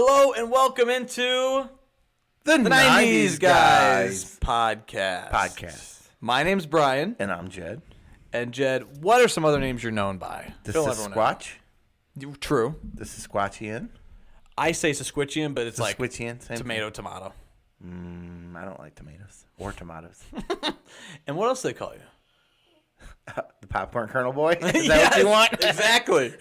Hello and welcome into the 90s Guys podcast. My name's Brian. And I'm Jed. And Jed, what are some other names you're known by? This is Squatch. True. This is Squatchian. I say Sasquatchian, but it's like Squitchian, same tomato. I don't like tomatoes or tomatoes. And what else do they call you? The popcorn kernel boy? Is that what you want? Exactly.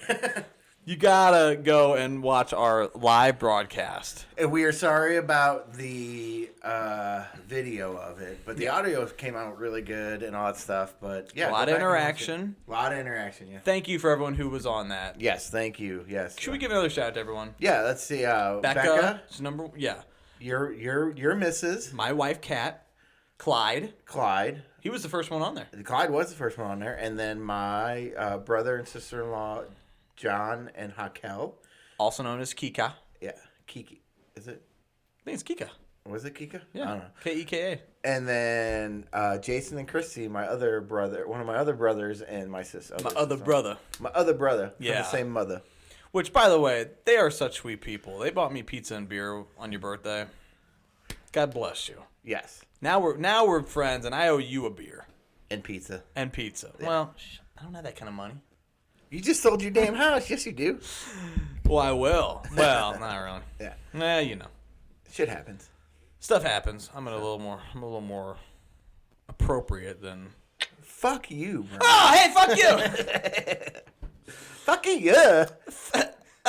You gotta go and watch our live broadcast. And we are sorry about the video of it, but the audio came out really good and all that stuff. But yeah, a lot of interaction. A lot of interaction, yeah. Thank you for everyone who was on that. Yes, thank you. Yes. Should we give another shout out to everyone? Yeah, let's see. Becca. Yeah. Your Mrs. My wife, Kat. Clyde. He was the first one on there. Clyde was the first one on there. And then my brother and sister-in-law, John and Hakel. Also known as Kika. Yeah, Kiki. Is it? I think it's Kika. Was it Kika? Yeah. I don't know. Keka. And then Jason and Christy, one of my other brothers, and my sister. My other brother. Yeah. From the same mother. Which, by the way, they are such sweet people. They bought me pizza and beer on your birthday. God bless you. Yes. Now we're friends, and I owe you a beer. And pizza. Yeah. Well, I don't have that kind of money. You just sold your damn house. Yes, you do. Well, I will. Well, not really. Yeah. Nah, you know. Shit happens. Stuff happens. I'm a little more appropriate than. Fuck you, bro. Oh, hey, fuck you. Fuck you.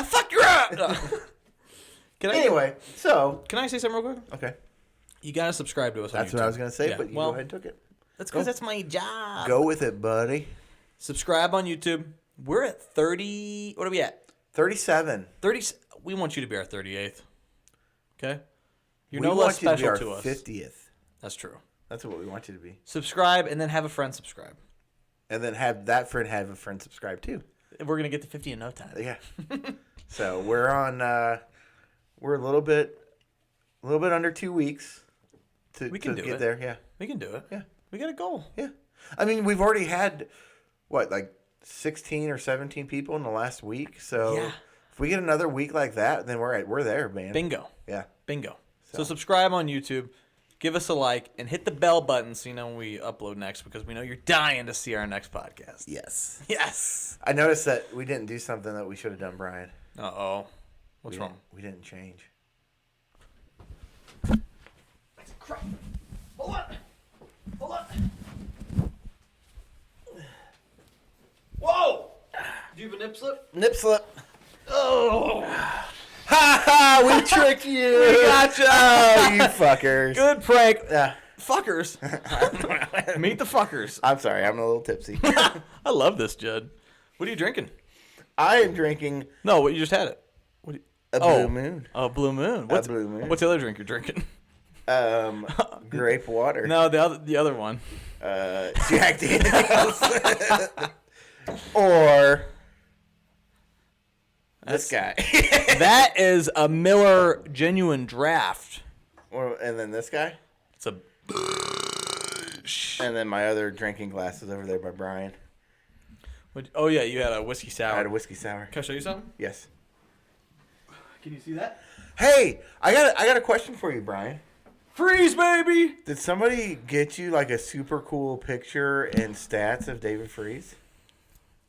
Fuck you up. Can I say something real quick? Okay. You gotta subscribe to us. That's what I was gonna say, but you go ahead and took it. That's because that's my job. Go with it, buddy. Subscribe on YouTube. We're at 30. What are we at? 37. 30. We want you to be our 38th. Okay? You're no less special to us. 50th. That's true. That's what we want you to be. Subscribe and then have a friend subscribe. And then have that friend have a friend subscribe too. We're going to get to 50 in no time. Yeah. So we're on, we're a little bit under 2 weeks to get there. Yeah. We can do it. Yeah. We got a goal. Yeah. I mean, we've already had, 16 or 17 people in the last week. So if we get another week like that, then we're there, man. Bingo. Yeah. Bingo. So subscribe on YouTube, give us a like, and hit the bell button so you know when we upload next, because we know you're dying to see our next podcast. Yes. Yes. I noticed that we didn't do something that we should have done, Brian. Uh-oh. What's wrong? We didn't change. Crap. Hold on. Whoa! Do you have a nip slip? Nip slip. Oh! Ha ha! We tricked you. We gotcha. Oh, you fuckers. Good prank. Yeah. Fuckers. Meet the fuckers. I'm sorry. I'm a little tipsy. I love this, Judd. What are you drinking? I am drinking. No, you just had it. Blue Moon. Oh, Blue Moon. Blue Moon. What's the other drink you're drinking? Grape water. No, the other one. Jack Daniels. Or this guy. That is a Miller Genuine Draft. And then this guy. It's a. And then my other drinking glass is over there by Brian. Oh yeah, you had a whiskey sour. I had a whiskey sour. Can I show you something? Yes. Can you see that? Hey, I got a question for you, Brian. Freeze, baby! Did somebody get you like a super cool picture and stats of David Freese?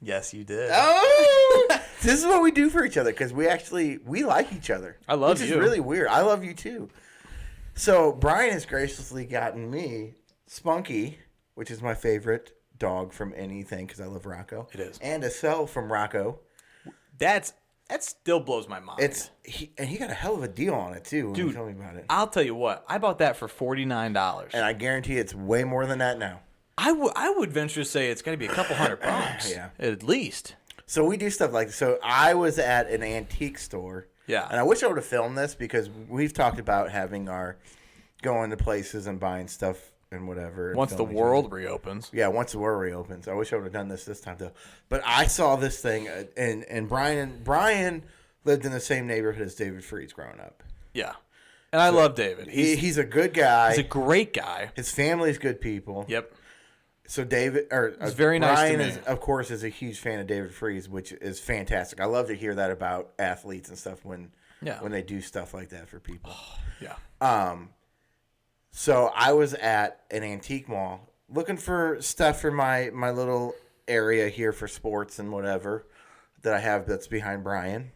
Yes, you did. Oh! This is what we do for each other, because we like each other. I love you. Which is really weird. I love you too. So Brian has graciously gotten me Spunky, which is my favorite dog from anything, because I love Rocco. It is. And Estelle from Rocco. That still blows my mind. He got a hell of a deal on it too. When Dude, you told me about it. I'll tell you what. I bought that for $49, and I guarantee it's way more than that now. I would venture to say it's got to be a couple $100. Yeah, at least. So we do stuff like this. So I was at an antique store. Yeah. And I wish I would have filmed this, because we've talked about having our going to places and buying stuff and whatever. Once the world reopens. Yeah, once the world reopens. I wish I would have done this time though. But I saw this thing, and Brian lived in the same neighborhood as David Freese growing up. Yeah. And I love David. He's a good guy. He's a great guy. His family's good people. Yep. So it's very nice Brian to me. of course, is a huge fan of David Freese, which is fantastic. I love to hear that about athletes and stuff when Yeah. when they do stuff like that for people. Yeah. So I was at an antique mall looking for stuff for my little area here for sports and whatever that I have that's behind Brian.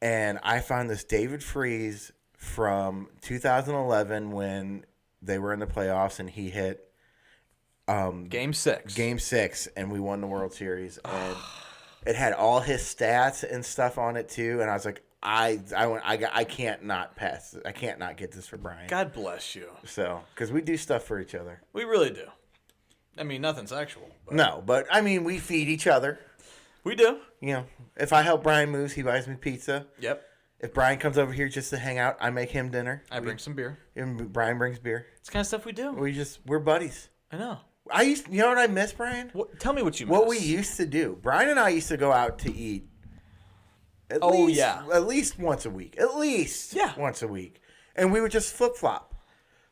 And I found this David Freese from 2011 when they were in the playoffs and he hit Game 6. Game 6 and we won the World Series. And it had all his stats and stuff on it too. And I was like, I can't not pass. I can't not get this for Brian. God bless you. So, because we do stuff for each other. We really do. I mean, nothing sexual. But No, but I mean, we feed each other. we do. You know, if I help Brian move, he buys me pizza. Yep. If Brian comes over here just to hang out, I make him dinner. I bring some beer. And Brian brings beer. It's the kind of stuff we do. We're buddies. I know. You know what I miss, Brian? Tell me what you miss. What we used to do. Brian and I used to go out to eat. At least once a week. At least once a week. And we would just flip flop.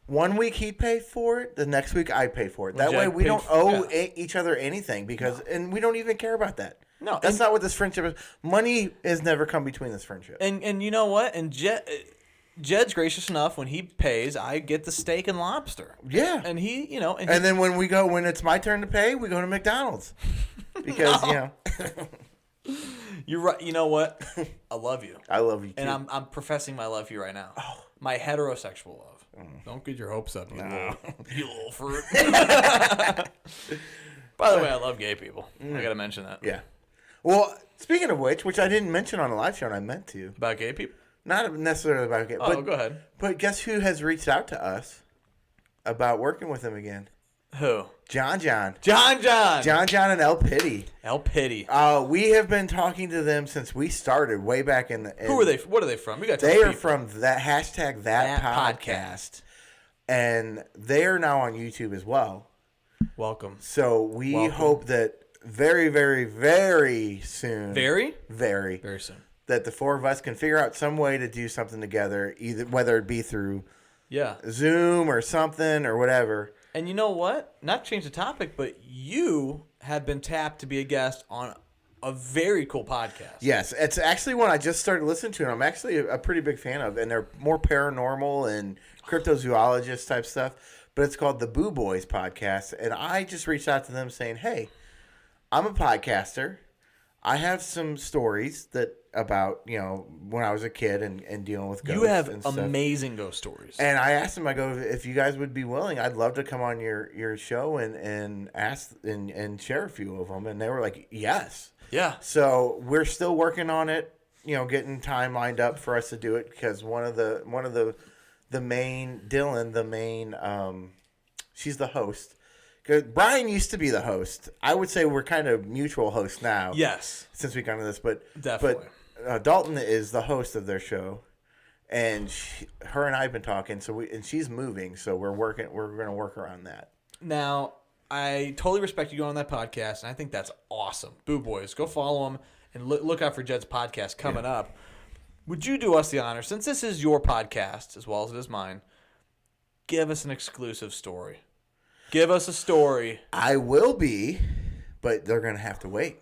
One week he'd pay for it. The next week I'd pay for it. That way we don't owe each other anything and we don't even care about that. No, that's not what this friendship is. Money has never come between this friendship. And you know what? And Jed's gracious enough when he pays, I get the steak and lobster. Yeah. And he, you know, and then when it's my turn to pay, we go to McDonald's because you know. You're right. You know what? I love you. I love you too. And I'm professing my love for you right now. Oh. My heterosexual love. Don't get your hopes up, you little fruit. By the way, I love gay people. I got to mention that. Yeah. Well, speaking of which I didn't mention on the live show and I meant to. About gay people? Not necessarily about gay. Oh, go ahead. But guess who has reached out to us about working with him again? Who? John. John and El Pity. El Pity. We have been talking to them since we started way back in the. Who are they? What are they from? We got. They are from that hashtag that podcast, and they are now on YouTube as well. Welcome. So we hope that very, very, very soon. Very soon. That the four of us can figure out some way to do something together, either whether it be through Zoom or something or whatever. And you know what? Not to change the topic, but you have been tapped to be a guest on a very cool podcast. Yes, it's actually one I just started listening to, and I'm actually a pretty big fan of. And they're more paranormal and cryptozoologist type stuff. But it's called the Boo Boys Podcast. And I just reached out to them saying, hey, I'm a podcaster. I have some stories about, you know, when I was a kid and dealing with ghosts. You have and stuff. amazing ghost stories. And I asked them, I go, if you guys would be willing, I'd love to come on your show and ask and share a few of them. And they were like, yes. Yeah. So we're still working on it, you know, getting time lined up for us to do it because one of the main Dylan, she's the host. Because Brian used to be the host. I would say we're kind of mutual hosts now. Yes. Since we got into this, but definitely. But Dalton is the host of their show, and her and I have been talking. And she's moving, so we're going to work around that. Now, I totally respect you going on that podcast, and I think that's awesome. Boo Boys, go follow them and look out for Jed's podcast coming up. Would you do us the honor, since this is your podcast as well as it is mine? Give us an exclusive story. Give us a story. I will be, but they're going to have to wait.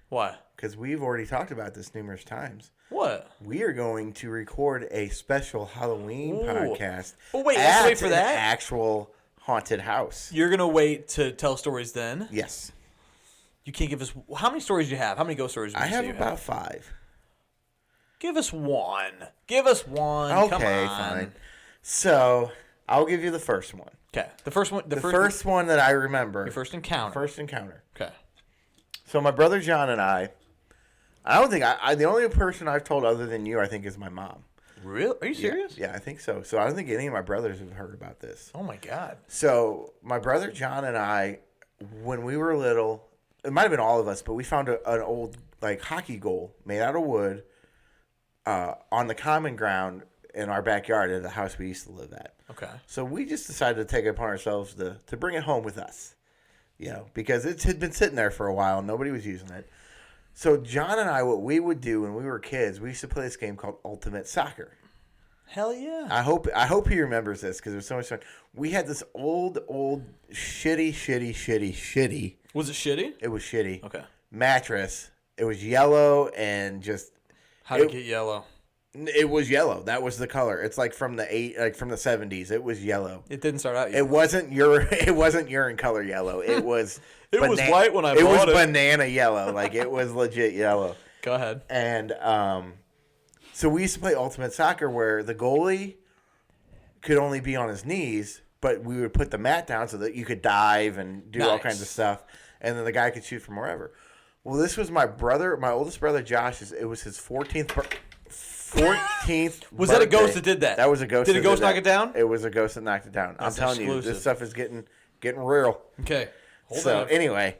Why? Because we've already talked about this numerous times. What? We are going to record a special Halloween podcast. But wait, you have to wait for that? An actual haunted house. You're going to wait to tell stories then? Yes. You can't give us... How many stories do you have? How many ghost stories do you have? I have about 5. Give us one. Give us one. Okay, come on. fine. So, I'll give you the first one. Okay. The first one... The first one that I remember. Your first encounter. Okay. So, my brother John and I don't think... the only person I've told other than you, I think, is my mom. Really? Are you serious? Yeah, I think so. So, I don't think any of my brothers have heard about this. Oh, my God. So, my brother John and I, when we were little... It might have been all of us, but we found an old hockey goal made out of wood on the common ground in our backyard at the house we used to live at. Okay. So we just decided to take it upon ourselves to bring it home with us, you know, because it had been sitting there for a while and nobody was using it. So John and I, what we would do when we were kids, we used to play this game called Ultimate Soccer. Hell yeah. I hope he remembers this because it was so much fun. We had this old shitty. Was it shitty? It was shitty. Okay. Mattress. It was yellow and just... How'd it get yellow? It was yellow. That was the color. It's like from the 70s. It was yellow. It didn't start out yellow. It wasn't urine color yellow. It was It was white when I bought it. It was banana yellow. Like, it was legit yellow. Go ahead. And so we used to play ultimate soccer where the goalie could only be on his knees, but we would put the mat down so that you could dive and do all kinds of stuff, and then the guy could shoot from wherever. Well, this was my oldest brother Josh's. It was his 14th Was that a ghost that did that? That was a ghost. Did a ghost knock it down? It was a ghost that knocked it down. That's I'm telling exclusive. you, this stuff is getting real. Okay. Hold on. Anyway,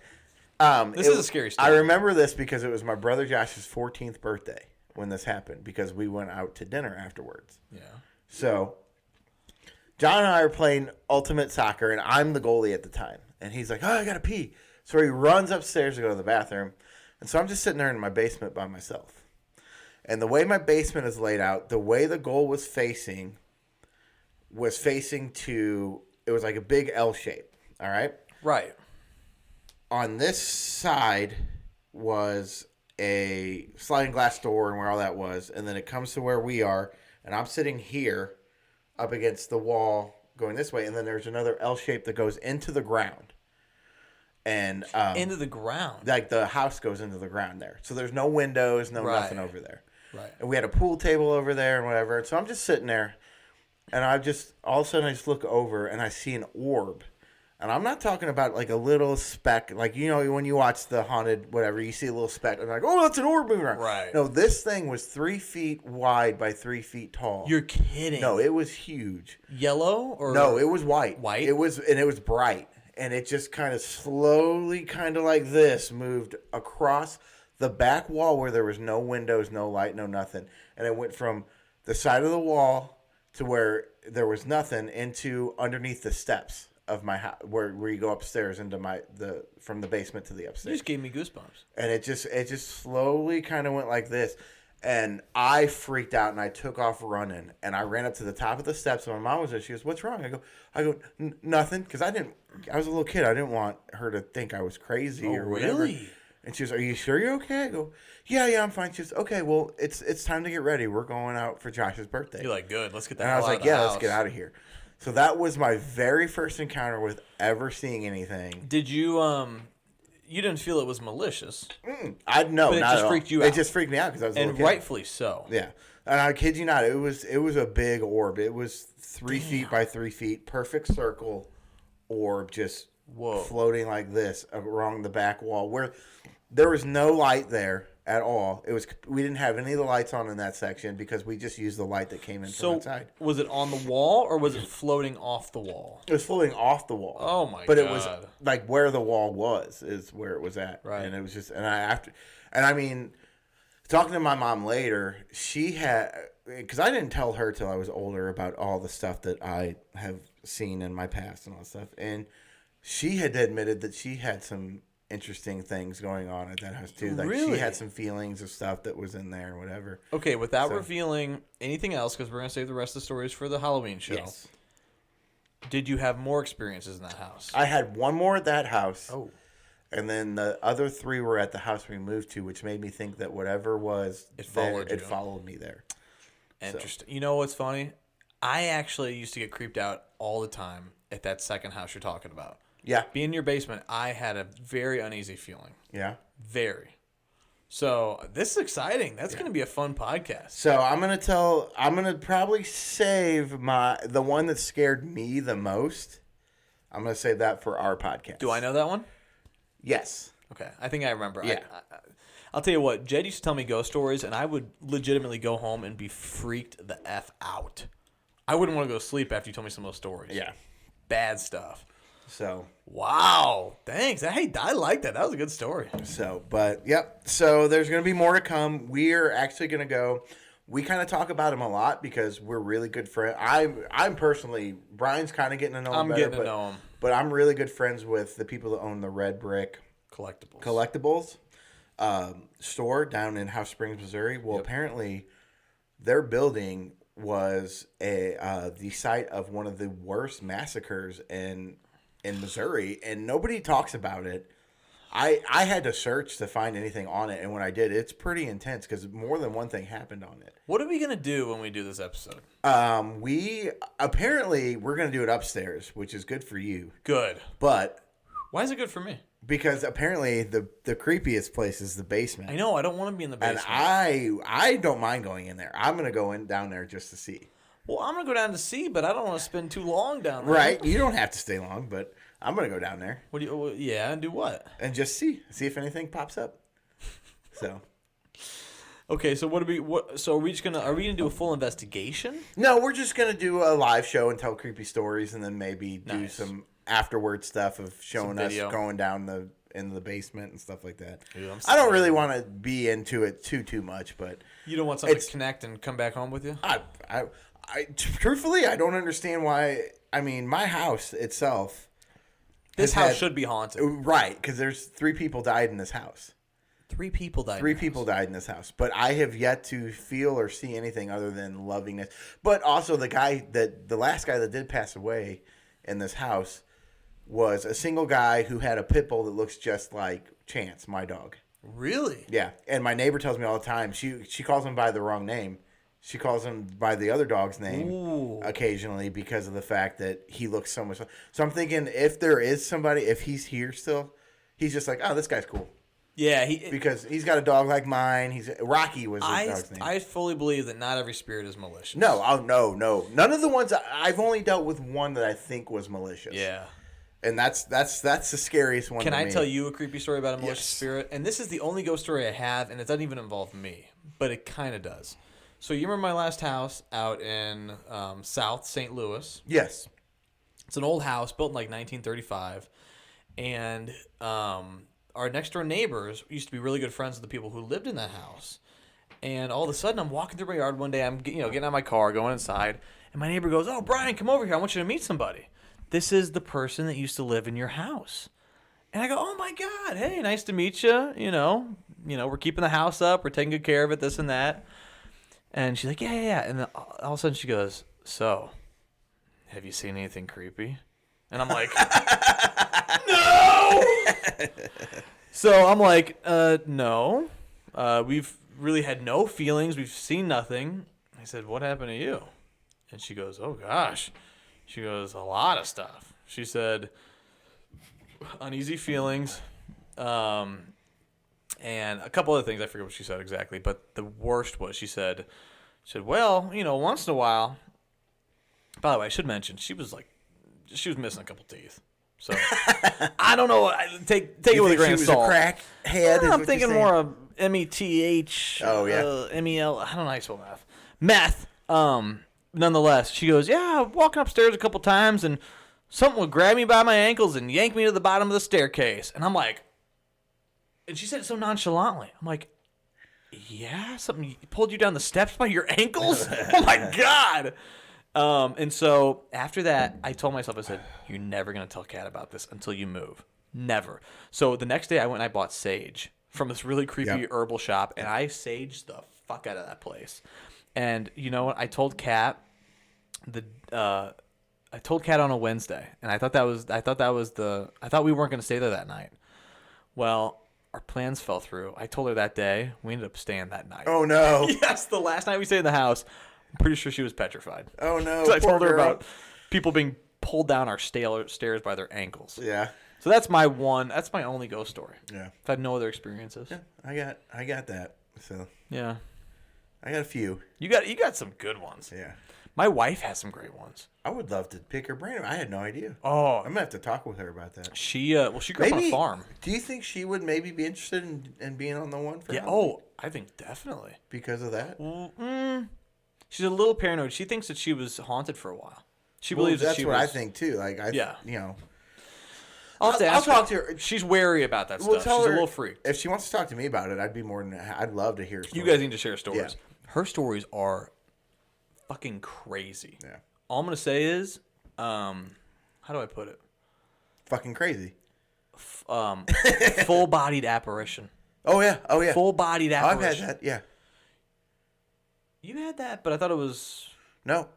this is a scary story. I remember this because it was my brother Josh's 14th birthday when this happened, because we went out to dinner afterwards. Yeah. So John and I are playing ultimate soccer, and I'm the goalie at the time. And he's like, "Oh, I gotta pee." So he runs upstairs to go to the bathroom. And so I'm just sitting there in my basement by myself. And the way my basement is laid out, the way the goal was facing to, it was like a big L shape. All right? Right. On this side was a sliding glass door and where all that was. And then it comes to where we are. And I'm sitting here up against the wall going this way. And then there's another L shape that goes into the ground. And into the ground. Like, the house goes into the ground there. So there's no windows, nothing over there. Right. And we had a pool table over there and whatever. And so I'm just sitting there, and all of a sudden I just look over and I see an orb. And I'm not talking about like a little speck, like, you know, when you watch the haunted whatever, you see a little speck and I'm like, oh, that's an orb moving around. Right. No, this thing was 3 feet wide by 3 feet tall. You're kidding. No, it was huge. Yellow or no, it was white. White. It was bright. And it just kind of slowly, kind of like this, moved across the back wall where there was no windows, no light, no nothing. And it went from the side of the wall to where there was nothing into underneath the steps of my house, where you go upstairs into from the basement to the upstairs. You just gave me goosebumps. And it just slowly kind of went like this. And I freaked out and I took off running. And I ran up to the top of the steps and my mom was there. She goes, "What's wrong?" I go, "Nothing." Because I was a little kid. I didn't want her to think I was crazy or whatever. Really? And she was, "Are you sure you're okay?" I go, Yeah, I'm fine." She goes, "Okay, well, it's time to get ready. We're going out for Josh's birthday." You're like, good. Let's get that. And I was hell like, out of the "Yeah, let's house." get out of here." So that was my very first encounter with ever seeing anything. Did you you didn't feel it was malicious? I no, but it not just at freaked all. you out. It just freaked me out because I was a And little kid. rightfully so. Yeah, and I kid you not, it was a big orb. It was 3 feet by 3 feet, perfect circle orb, just floating like this along the back wall where there was no light there at all. We didn't have any of the lights on in that section because we just used the light that came in from outside. Was it on the wall or was it floating off the wall? It was floating off the wall. Oh my god! But it was like where the wall was is where it was at, right? And it was just I mean, talking to my mom later, she had, because I didn't tell her till I was older about all the stuff that I have seen in my past and all that stuff, and she had admitted that she had some interesting things going on at that house too. Like, really? She had some feelings of stuff that was in there or whatever. Okay, without revealing anything else, because we're going to save the rest of the stories for the Halloween show. Yes. Did you have more experiences in that house? I had one more at that house. Oh. And then the other 3 were at the house we moved to, which made me think that whatever was it followed there, it followed me there. Interesting. So. You know what's funny? I actually used to get creeped out all the time at that second house you're talking about. Yeah. Being in your basement, I had a very uneasy feeling. Yeah. Very. So this is exciting. That's going to be a fun podcast. So I'm going to probably save the one that scared me the most. I'm going to save that for our podcast. Do I know that one? Yes. Okay. I think I remember. Yeah. I'll tell you what. Jed used to tell me ghost stories, and I would legitimately go home and be freaked the F out. I wouldn't want to go to sleep after you told me some of those stories. Yeah. Bad stuff. So. Wow. Thanks. Hey, I like that. That was a good story. So, but, yep. So there's going to be more to come. We're actually going to go. We kind of talk about him a lot because we're really good friends. I'm personally, Brian's kind of getting to know him better. I'm getting to know him. But I'm really good friends with the people that own the Red Brick Collectibles store down in House Springs, Missouri. Well, apparently their building was the site of one of the worst massacres in Missouri, and nobody talks about it. I had to search to find anything on it, and when I did, it's pretty intense because more than one thing happened on it. What are we gonna do when we do this episode? We're gonna do it upstairs, which is good for you. Good. But why is it good for me? Because apparently the creepiest place is the basement. I know. I don't want to be in the basement. And I don't mind going in there. I'm gonna go down there just to see. Well, I'm gonna go down to see, but I don't want to spend too long down there. Right? You don't have to stay long, but I'm gonna go down there. What do you? Yeah, and do what? And just see if anything pops up. So. Okay, so So are we gonna do a full investigation? No, we're just gonna do a live show and tell creepy stories, and then maybe do some afterward stuff of showing us going down in the basement and stuff like that. Dude, I don't really want to be into it too much, but you don't want something to connect and come back home with you. Truthfully, I don't understand why. I mean, my house itself. This house should be haunted, right? Because there's 3 people died in this house. 3 people died. 3 people died in this house, but I have yet to feel or see anything other than lovingness. But also, the last guy that did pass away in this house was a single guy who had a pit bull that looks just like Chance, my dog. Really? Yeah, and my neighbor tells me all the time. She calls him by the wrong name. She calls him by the other dog's name occasionally because of the fact that he looks so much. So I'm thinking if there is somebody, if he's here still, he's just like, oh, this guy's cool. Yeah, because he's got a dog like mine. Rocky was his dog's name. I fully believe that not every spirit is malicious. No, no. None of the ones I've only dealt with one that I think was malicious. Yeah. And that's the scariest one. Can I tell you a creepy story about a malicious spirit? And this is the only ghost story I have, and it doesn't even involve me, but it kind of does. So you remember my last house out in South St. Louis? Yes. It's an old house built in like 1935, and our next door neighbors used to be really good friends with the people who lived in that house. And all of a sudden, I'm walking through my yard one day. I'm getting out of my car, going inside, and my neighbor goes, "Oh, Brian, come over here. I want you to meet somebody. This is the person that used to live in your house." And I go, "Oh my God, hey, nice to meet you. We're keeping the house up. We're taking good care of it. This and that." And she's like, yeah. And then all of a sudden she goes, "So, have you seen anything creepy?" And I'm like, "No!" So I'm like, "No. We've really had no feelings. We've seen nothing." I said, "What happened to you?" And she goes, "Oh, gosh." She goes, "A lot of stuff." She said, "Uneasy feelings. And a couple other things. I forget what she said exactly, but the worst was she said, "Well, once in a while." By the way, I should mention she was missing a couple teeth, so I don't know. Take it with a grain of salt. She was a crackhead. I'm thinking more of METH. Oh yeah. MEL. I don't know how you spell math. Nonetheless, she goes, "Yeah, walking upstairs a couple times, and something would grab me by my ankles and yank me to the bottom of the staircase." And I'm like. And she said it so nonchalantly. I'm like, "Yeah, something pulled you down the steps by your ankles?" Oh my God. And so after that, I told myself, I said, "You're never going to tell Kat about this until you move. Never." So the next day I went and I bought sage from this really creepy herbal shop, and I saged the fuck out of that place. And you know what? I told Kat on a Wednesday, and I thought we weren't going to stay there that night. Well, our plans fell through. I told her that day. We ended up staying that night. Oh, no. Yes, the last night we stayed in the house, I'm pretty sure she was petrified. Oh, no. I told her about people being pulled down our stairs by their ankles. Yeah. So that's my only ghost story. Yeah. I've had no other experiences. Yeah, I got that. So yeah. I got a few. You got some good ones. Yeah. My wife has some great ones. I would love to pick her brain. I had no idea. Oh, I'm gonna have to talk with her about that. She grew up on a farm. Do you think she would maybe be interested in being on the one for Halloween? Oh, I think definitely. Because of that? She's a little paranoid. She thinks that she was haunted for a while. She believes that that's she what was. I think too. Like I'll talk to her. She's wary about that stuff. She's a little freaked. If she wants to talk to me about it, I'd love to hear stories. You guys need to share stories. Yeah. Her stories are fucking crazy. Yeah. All I'm gonna say is, how do I put it? Fucking crazy. Full-bodied apparition. Oh yeah. Full-bodied apparition. I've had that. Yeah. You had that, but I thought it was. No,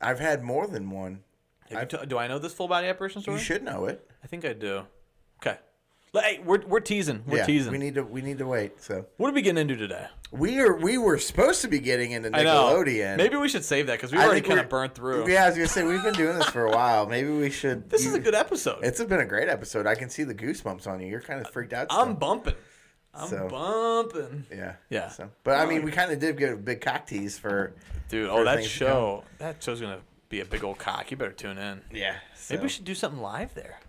I've had more than one. Do I know this full-body apparition story? You should know it. I think I do. Okay. Hey, we're teasing. We're teasing. We need to wait. So what are we getting into today? we were supposed to be getting into I know. Nickelodeon. Maybe we should save that because we I already think kind of we're- burnt through. Yeah, I was gonna say we've been doing this for a while. Maybe we should. This is a good episode. It's been a great episode. I can see the goosebumps on you. You're kind of freaked out. I'm still. bumping. I'm bumping. Yeah. Yeah. So, but I mean, we kind of did get a big cock tease for. Dude, for that things to show. That show's gonna be a big old cock. You better tune in. Yeah. So. Maybe we should do something live there.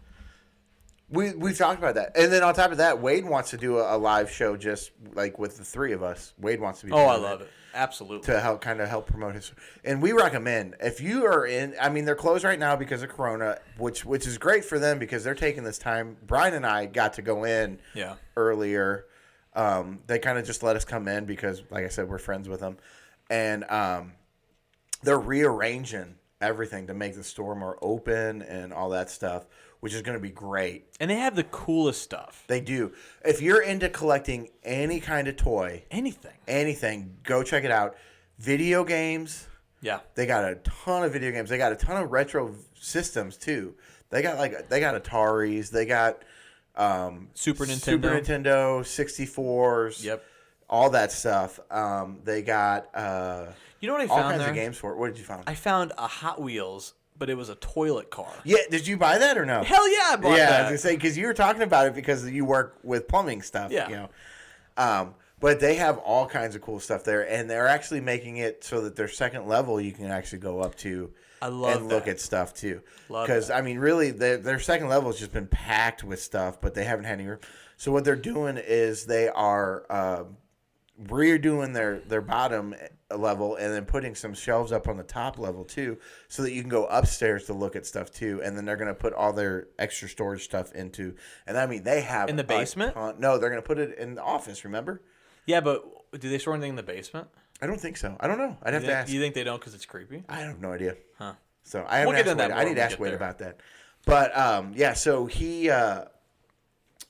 We've talked about that, and then on top of that, Wade wants to do a live show just like with the three of us. Wade wants to be. Oh, I love it. Absolutely. To help promote his, and we recommend if you are in. I mean, they're closed right now because of Corona, which is great for them because they're taking this time. Brian and I got to go in earlier. They kind of just let us come in because, like I said, we're friends with them, and they're rearranging everything to make the store more open and all that stuff, which is going to be great. And they have the coolest stuff. They do. If you're into collecting any kind of toy, anything, go check it out. Video games. Yeah. They got a ton of video games. They got a ton of retro systems too. They got Ataris. They got Super Nintendo, 64s. Yep. All that stuff. They got you know what I all found kinds there? of games for it. What did you find? I found a Hot Wheels, but it was a toilet car. Yeah, did you buy that or no? Hell yeah, I bought that. Yeah, I was gonna say because you were talking about it because you work with plumbing stuff. Yeah. You know, but they have all kinds of cool stuff there, and they're actually making it so that their second level you can actually go up to. I love and look at stuff too. Love because that. I mean, really, their second level has just been packed with stuff, but they haven't had any room. So what they're doing is they are redoing their bottom level and then putting some shelves up on the top level too, so that you can go upstairs to look at stuff too. And then they're going to put all their extra storage stuff into. And I mean, they have in the basement. No, they're going to put it in the office. Remember? Yeah, but do they store anything in the basement? I don't think so. I don't know. I'd have to ask. You think they don't because it's creepy? I have no idea. Huh. So I haven't asked Wade. I need to ask Wade about that. But yeah, so he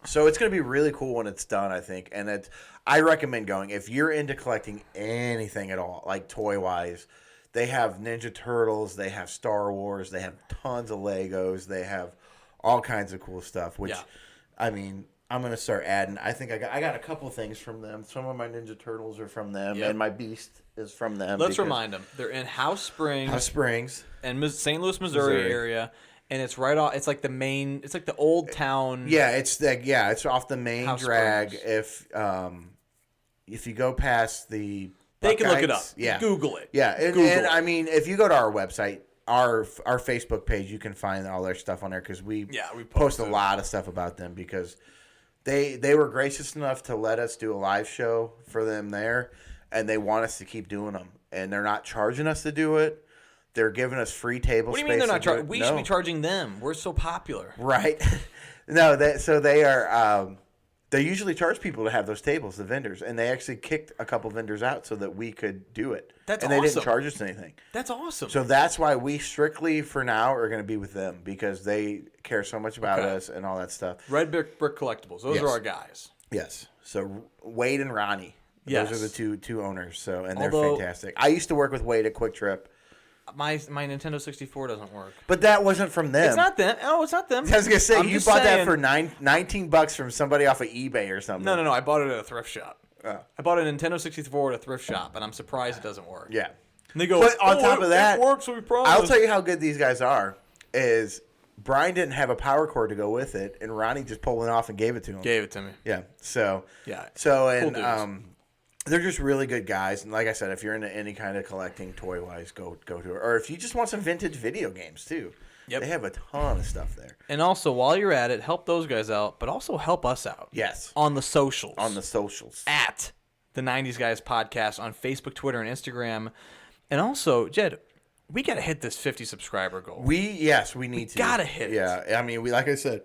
so it's going to be really cool when it's done, I think. And I recommend going if you're into collecting anything at all, like toy-wise. They have Ninja Turtles, they have Star Wars, they have tons of Legos, they have all kinds of cool stuff, which I mean, I'm going to start adding. I think I got a couple things from them. Some of my Ninja Turtles are from them, and my Beast is from them. Let's remind them. They're in House Springs. And St. Louis, Missouri area. And it's right off. It's like the main. It's like the old town. Yeah, it's off the main House drag. Springs. If you go past the, they can look it up. Buckeyes, yeah, Google it. Yeah, and Google I mean, if you go to our website, our Facebook page, you can find all their stuff on there because we post a lot of stuff about them because they were gracious enough to let us do a live show for them there, and they want us to keep doing them, and they're not charging us to do it. They're giving us free table space. What do you mean they're not charging? We should be charging them. We're so popular. Right. No, they are. They usually charge people to have those tables, the vendors, and they actually kicked a couple vendors out so that we could do it. That's awesome. And they didn't charge us anything. That's awesome. So that's why we strictly, for now, are going to be with them because they care so much about us and all that stuff. Red Brick Collectibles. Those are our guys. Yes. So Wade and Ronnie. Yes. Those are the two owners. So they're fantastic. I used to work with Wade at Quick Trip. My Nintendo 64 doesn't work. But that wasn't from them. It's not them. Oh, it's not them. I was going to say, you bought that for $19 from somebody off of eBay or something. No. I bought it at a thrift shop. Oh. I bought a Nintendo 64 at a thrift shop, and I'm surprised it doesn't work. Yeah. And they go, but on top of that, it works, so we promise. I'll tell you how good these guys are, is Brian didn't have a power cord to go with it, and Ronnie just pulled it off and gave it to him. Gave it to me. Yeah. So, cool dudes. They're just really good guys. And like I said, if you're into any kind of collecting toy-wise, go to it. Or if you just want some vintage video games, too. Yep. They have a ton of stuff there. And also, while you're at it, help those guys out, but also help us out. Yes. On the socials. At the 90s Guys Podcast on Facebook, Twitter, and Instagram. And also, Jed, we got to hit this 50 subscriber goal. We need to. Got to hit it. Yeah. I mean, like I said,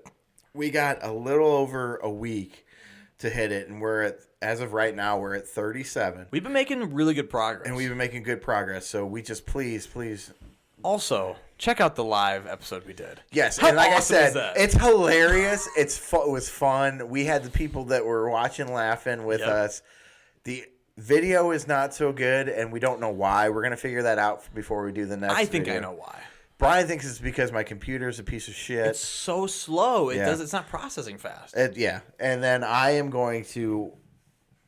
we got a little over a week to hit it, and as of right now, we're at 37. We've been making really good progress. And we've been making good progress, so we just please. Also, check out the live episode we did. Yes, How and like awesome I is said, that? it's hilarious. It was fun. We had the people that were watching laughing with us. The video is not so good, and we don't know why. We're going to figure that out before we do the next I think video. I know why. Brian thinks it's because my computer is a piece of shit. It's so slow. Yeah. It's not processing fast. Yeah. And then I am going to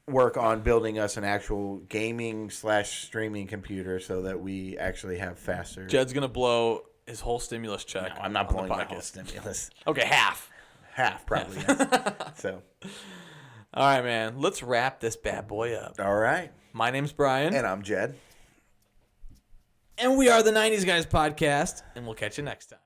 work on building us an actual gaming/streaming computer so that we actually have faster. Jed's going to blow his whole stimulus check. No, I'm not blowing my whole stimulus. Okay, half. Half, probably. Yes. So. All right, man. Let's wrap this bad boy up. All right. My name's Brian. And I'm Jed. And we are the 90s Guys Podcast. And we'll catch you next time.